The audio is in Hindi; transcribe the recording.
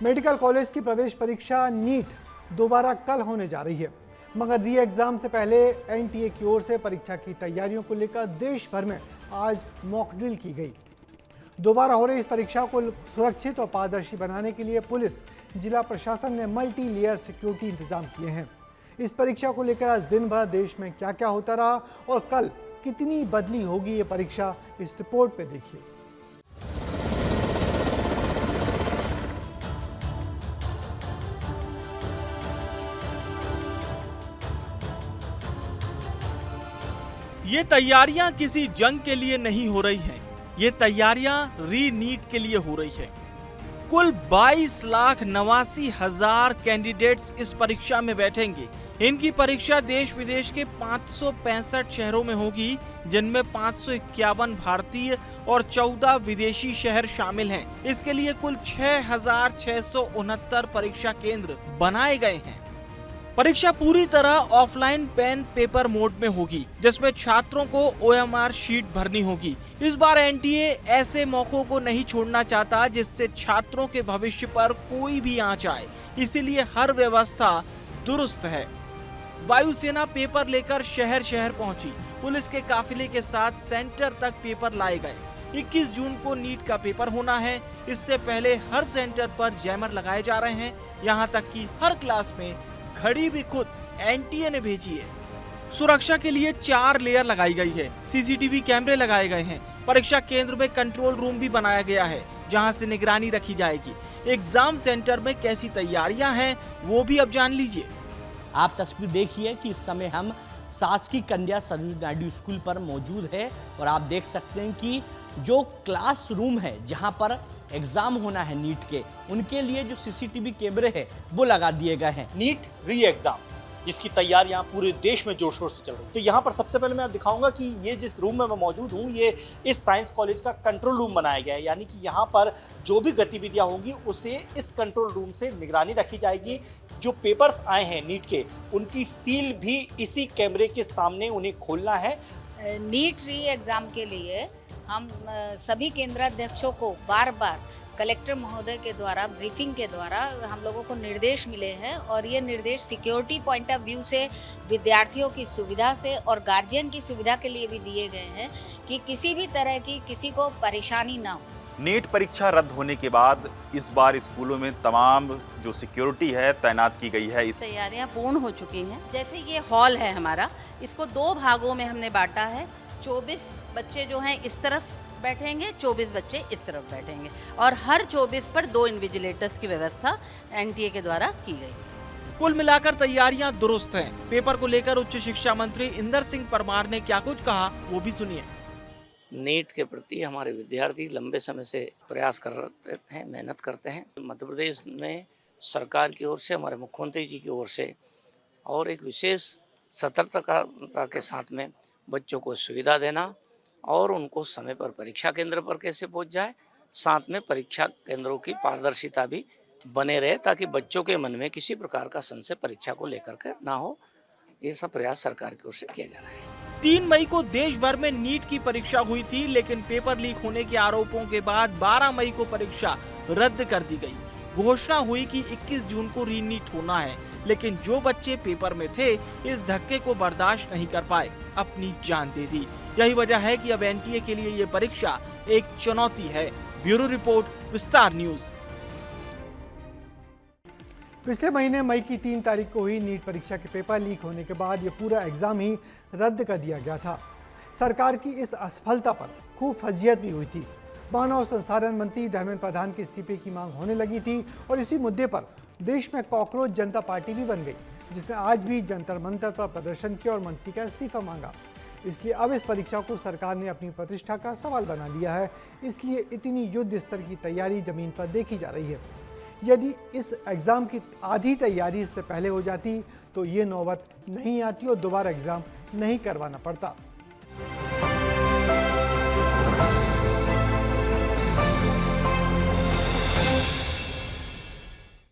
मेडिकल कॉलेज की प्रवेश परीक्षा नीट दोबारा कल होने जा रही है, मगर री एग्जाम से पहले एनटीए की ओर से परीक्षा की तैयारियों को लेकर देश भर में आज मॉक ड्रिल की गई। दोबारा हो रही इस परीक्षा को सुरक्षित और पारदर्शी बनाने के लिए पुलिस, जिला प्रशासन ने मल्टी लेयर सिक्योरिटी इंतजाम किए हैं। इस परीक्षा को लेकर आज दिन भर देश में क्या क्या होता रहा और कल कितनी बदली होगी ये परीक्षा, इस रिपोर्ट पे देखिए। ये तैयारियां किसी जंग के लिए नहीं हो रही हैं, ये तैयारियां री नीट के लिए हो रही है। कुल 22,89,000 कैंडिडेट्स इस परीक्षा में बैठेंगे। इनकी परीक्षा देश विदेश के 565 शहरों में होगी, जिनमें 551 भारतीय और 14 विदेशी शहर शामिल हैं। इसके लिए कुल 6,669 परीक्षा केंद्र बनाए गए हैं। परीक्षा पूरी तरह ऑफलाइन पेन पेपर मोड में होगी, जिसमें छात्रों को OMR शीट भरनी होगी। इस बार एनटीए ऐसे मौकों को नहीं छोड़ना चाहता जिससे छात्रों के भविष्य पर कोई भी आंच आए, इसीलिए हर व्यवस्था दुरुस्त है। वायुसेना पेपर लेकर शहर शहर पहुंची। पुलिस के काफिले के साथ सेंटर तक पेपर लाए गए। 21 जून को नीट का पेपर होना है। इससे पहले हर सेंटर पर जैमर लगाए जा रहे हैं। यहाँ तक कि हर क्लास में घड़ी भी खुद एनटीए ने भेजी है। सुरक्षा के लिए 4 लेयर लगाई गई है। सीसीटीवी कैमरे लगाए गए हैं। परीक्षा केंद्र में कंट्रोल रूम भी बनाया गया है, जहां से निगरानी रखी जाएगी। एग्जाम सेंटर में कैसी तैयारियां हैं वो भी अब जान लीजिए। आप तस्वीर देखिए कि इस समय हम शासकीय कन्या सरोजिनी नायडू स्कूल पर मौजूद है और आप देख सकते हैं कि जो क्लासरूम है जहां पर एग्जाम होना है नीट के, उनके लिए जो सीसीटीवी कैमरे हैं वो लगा दिए गए हैं। नीट री एग्जाम जिसकी तैयारियां पूरे देश में जोर शोर से चल रही है। तो यहाँ पर सबसे पहले मैं दिखाऊंगा कि ये जिस रूम में मैं मौजूद हूँ, ये इस साइंस कॉलेज का कंट्रोल रूम बनाया गया है। यानी कि यहाँ पर जो भी गतिविधियां होंगी उसे इस कंट्रोल रूम से निगरानी रखी जाएगी। जो पेपर्स आए हैं नीट के, उनकी सील भी इसी कैमरे के सामने उन्हें खोलना है। नीट री एग्ज़ाम के लिए हम सभी केंद्राध्यक्षों को बार बार कलेक्टर महोदय के द्वारा ब्रीफिंग के द्वारा हम लोगों को निर्देश मिले हैं और ये निर्देश सिक्योरिटी पॉइंट ऑफ व्यू से, विद्यार्थियों की सुविधा से और गार्जियन की सुविधा के लिए भी दिए गए हैं कि किसी भी तरह की किसी को परेशानी ना हो। नीट परीक्षा रद्द होने के बाद इस बार स्कूलों में तमाम जो सिक्योरिटी है तैनात की गई है। तैयारियां पूर्ण हो चुकी हैं। जैसे ये हॉल है हमारा, इसको 2 भागों में हमने बांटा है। 24 बच्चे जो हैं इस तरफ बैठेंगे, 24 बच्चे इस तरफ बैठेंगे और हर 24 पर 2 इन्विजिलेटर्स की व्यवस्था एनटीए के द्वारा की गई है। कुल मिलाकर तैयारियां दुरुस्त हैं। पेपर को लेकर उच्च शिक्षा मंत्री इंदर सिंह परमार ने क्या कुछ कहा वो भी सुनिए। नीट के प्रति हमारे विद्यार्थी लंबे समय से प्रयास कर रहे हैं, मेहनत करते हैं। मध्य प्रदेश में सरकार की ओर से, हमारे मुख्यमंत्री जी की ओर से और एक विशेष सतर्कता के साथ में बच्चों को सुविधा देना और उनको समय पर परीक्षा केंद्र पर कैसे पहुंच जाए, साथ में परीक्षा केंद्रों की पारदर्शिता भी बने रहे ताकि बच्चों के मन में किसी प्रकार का संशय परीक्षा को लेकर के ना हो। ये सब प्रयास सरकार की ओर से किया जा रहा है। 3 मई को देश भर में नीट की परीक्षा हुई थी, लेकिन पेपर लीक होने के आरोपों के बाद 12 मई को परीक्षा रद्द कर दी गई। घोषणा हुई कि 21 जून को री नीट होना है, लेकिन जो बच्चे पेपर में थे इस धक्के को बर्दाश्त नहीं कर पाए, अपनी जान दे दी। यही वजह है कि अब एनटीए के लिए ये परीक्षा एक चुनौती है। ब्यूरो रिपोर्ट, विस्तार न्यूज। पिछले महीने मई की 3 तारीख को हुई नीट परीक्षा के पेपर लीक होने के बाद ये पूरा एग्जाम ही रद्द कर दिया गया था। सरकार की इस असफलता पर खूब फजीहत भी हुई थी। मानव संसाधन मंत्री धर्मेंद्र प्रधान के इस्तीफे की मांग होने लगी थी और इसी मुद्दे पर देश में कॉकरोच जनता पार्टी भी बन गई, जिसने आज भी जंतर मंतर पर प्रदर्शन किया और मंत्री का इस्तीफा मांगा। इसलिए अब इस परीक्षा को सरकार ने अपनी प्रतिष्ठा का सवाल बना लिया है। इसलिए इतनी युद्ध स्तर की तैयारी जमीन पर देखी जा रही है। यदि इस एग्ज़ाम की आधी तैयारी इससे पहले हो जाती तो ये नौबत नहीं आती और दोबारा एग्ज़ाम नहीं करवाना पड़ता।